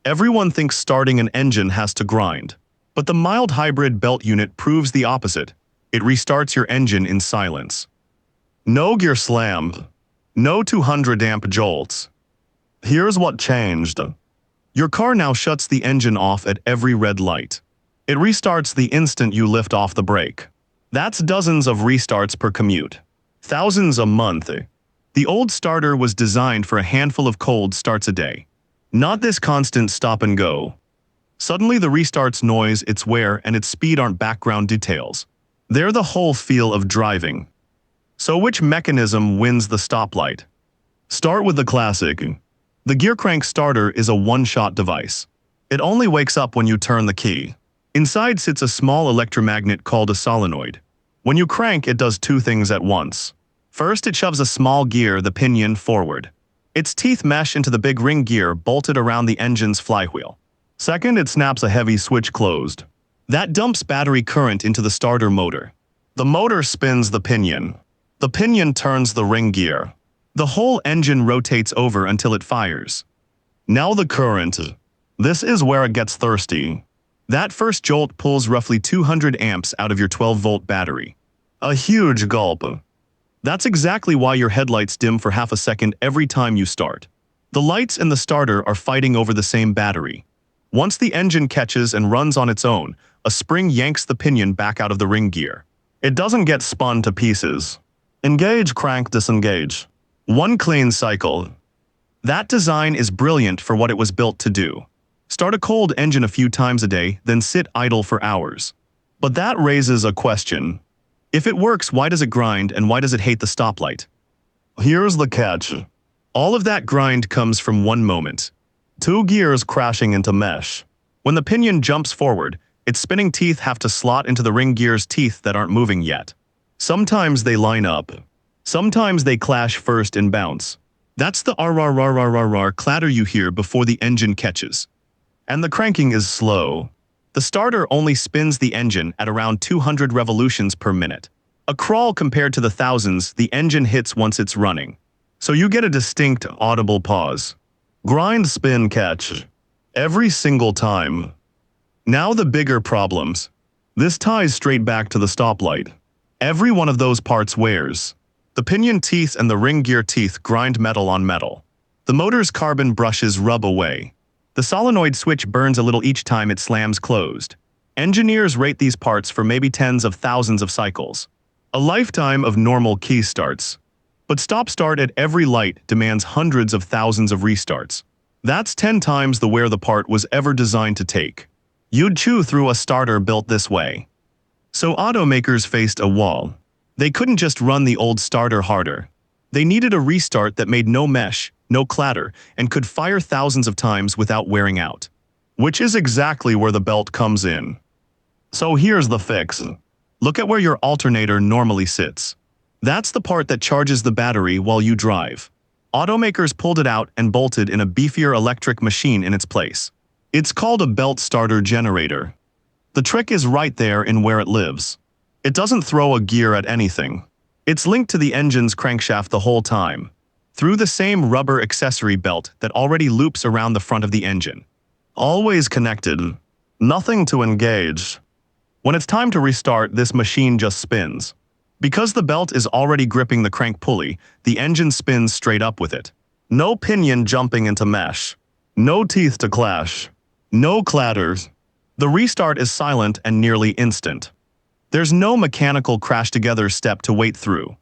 Everyone thinks starting an engine has to grind. But the mild hybrid belt unit proves the opposite. It restarts your engine in silence. No gear slam. No 200 amp jolts. Here's what changed. Your car now shuts the engine off at every red light. It restarts the instant you lift off the brake. That's dozens of restarts per commute. Thousands a month. The old starter was designed for a handful of cold starts a day. Not this constant stop and go. Suddenly the restart's noise, its wear, and its speed aren't background details. They're the whole feel of driving. So which mechanism wins the stoplight? Start with the classic. The gear crank starter is a one-shot device. It only wakes up when you turn the key. Inside sits a small electromagnet called a solenoid. When you crank, it does two things at once. First, it shoves a small gear, the pinion, forward. Its teeth mesh into the big ring gear bolted around the engine's flywheel. Second, it snaps a heavy switch closed. That dumps battery current into the starter motor. The motor spins the pinion. The pinion turns the ring gear. The whole engine rotates over until it fires. Now the current. This is where it gets thirsty. That first jolt pulls roughly 200 amps out of your 12-volt battery. A huge gulp. That's exactly why your headlights dim for half a second every time you start. The lights in the starter are fighting over the same battery. Once the engine catches and runs on its own, a spring yanks the pinion back out of the ring gear. It doesn't get spun to pieces. Engage, crank, disengage. One clean cycle. That design is brilliant for what it was built to do. Start a cold engine a few times a day, then sit idle for hours. But that raises a question. If it works, why does it grind and why does it hate the stoplight? Here's the catch. All of that grind comes from one moment. Two gears crashing into mesh. When the pinion jumps forward, its spinning teeth have to slot into the ring gear's teeth that aren't moving yet. Sometimes they line up. Sometimes they clash first and bounce. That's the RRRRRR clatter you hear before the engine catches. And the cranking is slow. The starter only spins the engine at around 200 revolutions per minute. A crawl compared to the thousands the engine hits once it's running. So you get a distinct, audible pause. Grind, spin, catch. Every single time. Now the bigger problems. This ties straight back to the stoplight. Every one of those parts wears. The pinion teeth and the ring gear teeth grind metal on metal. The motor's carbon brushes rub away. The solenoid switch burns a little each time it slams closed. Engineers rate these parts for maybe tens of thousands of cycles. A lifetime of normal key starts. But stop-start at every light demands hundreds of thousands of restarts. That's 10 times the wear the part was ever designed to take. You'd chew through a starter built this way. So automakers faced a wall. They couldn't just run the old starter harder. They needed a restart that made no mesh, no clatter, and could fire thousands of times without wearing out. Which is exactly where the belt comes in. So here's the fix. Look at where your alternator normally sits. That's the part that charges the battery while you drive. Automakers pulled it out and bolted in a beefier electric machine in its place. It's called a belt starter generator. The trick is right there in where it lives. It doesn't throw a gear at anything. It's linked to the engine's crankshaft the whole time, through the same rubber accessory belt that already loops around the front of the engine. Always connected. Nothing to engage. When it's time to restart, this machine just spins. Because the belt is already gripping the crank pulley, the engine spins straight up with it. No pinion jumping into mesh. No teeth to clash. No clatters. The restart is silent and nearly instant. There's no mechanical crash-together step to wait through.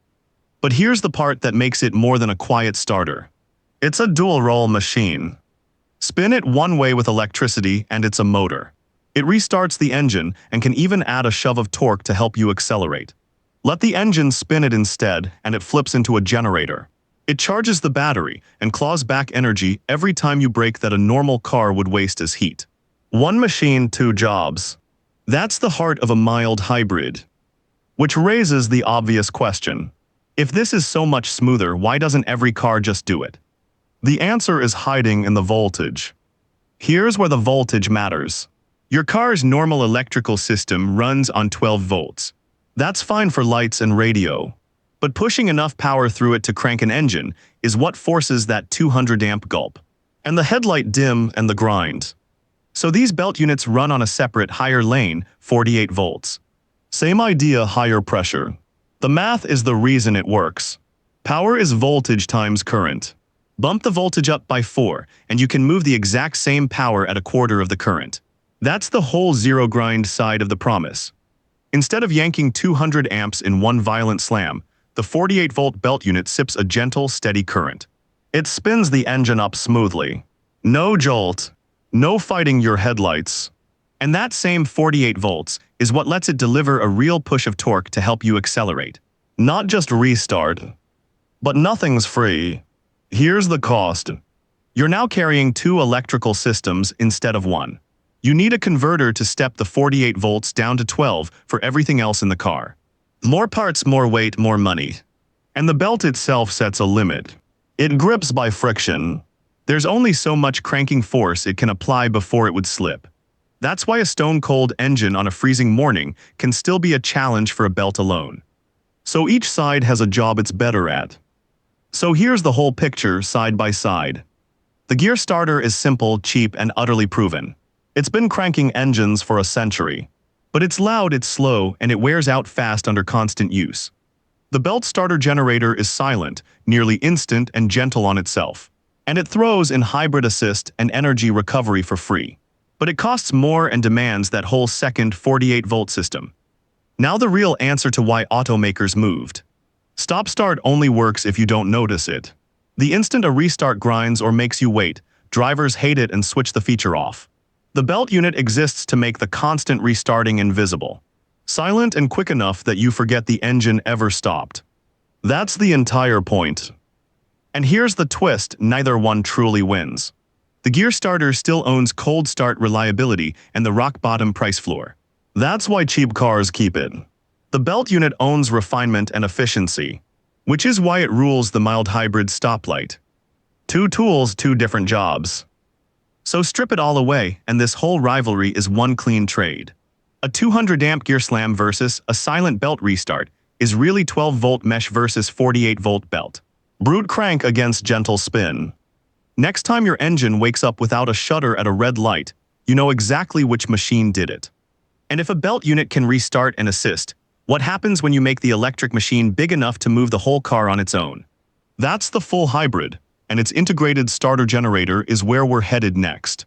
But here's the part that makes it more than a quiet starter. It's a dual-roll machine. Spin it one way with electricity and it's a motor. It restarts the engine and can even add a shove of torque to help you accelerate. Let the engine spin it instead and it flips into a generator. It charges the battery and claws back energy every time you brake that a normal car would waste as heat. One machine, two jobs. That's the heart of a mild hybrid. Which raises the obvious question. If this is so much smoother, why doesn't every car just do it? The answer is hiding in the voltage. Here's where the voltage matters. Your car's normal electrical system runs on 12 volts. That's fine for lights and radio. But pushing enough power through it to crank an engine is what forces that 200 amp gulp. and the headlight dim and the grind. So these belt units run on a separate higher lane, 48 volts. Same idea, higher pressure. The math is the reason it works. Power is voltage times current. Bump the voltage up by 4, and you can move the exact same power at a quarter of the current. That's the whole zero grind side of the promise. Instead of yanking 200 amps in one violent slam, the 48-volt belt unit sips a gentle, steady current. It spins the engine up smoothly. No jolt. No fighting your headlights. And that same 48 volts is what lets it deliver a real push of torque to help you accelerate. Not just restart. But nothing's free. Here's the cost. You're now carrying 2 electrical systems instead of 1. You need a converter to step the 48 volts down to 12 for everything else in the car. More parts, more weight, more money. And the belt itself sets a limit. It grips by friction. There's only so much cranking force it can apply before it would slip. That's why a stone-cold engine on a freezing morning can still be a challenge for a belt alone. So each side has a job it's better at. So here's the whole picture side by side. The gear starter is simple, cheap, and utterly proven. It's been cranking engines for a century. But it's loud, it's slow, and it wears out fast under constant use. The belt starter generator is silent, nearly instant and gentle on itself. And it throws in hybrid assist and energy recovery for free. But it costs more and demands that whole second 48-volt system. Now the real answer to why automakers moved. Stop-start only works if you don't notice it. The instant a restart grinds or makes you wait, drivers hate it and switch the feature off. The belt unit exists to make the constant restarting invisible. Silent and quick enough that you forget the engine ever stopped. That's the entire point. And here's the twist, neither one truly wins. The gear starter still owns cold start reliability and the rock-bottom price floor. That's why cheap cars keep it. The belt unit owns refinement and efficiency, which is why it rules the mild hybrid stoplight. 2 tools, 2 different jobs. So strip it all away, and this whole rivalry is one clean trade. A 200-amp gear slam versus a silent belt restart is really 12-volt mesh versus 48-volt belt. Brute crank against gentle spin. Next time your engine wakes up without a shudder at a red light, you know exactly which machine did it. And if a belt unit can restart and assist, what happens when you make the electric machine big enough to move the whole car on its own? That's the full hybrid, and its integrated starter generator is where we're headed next.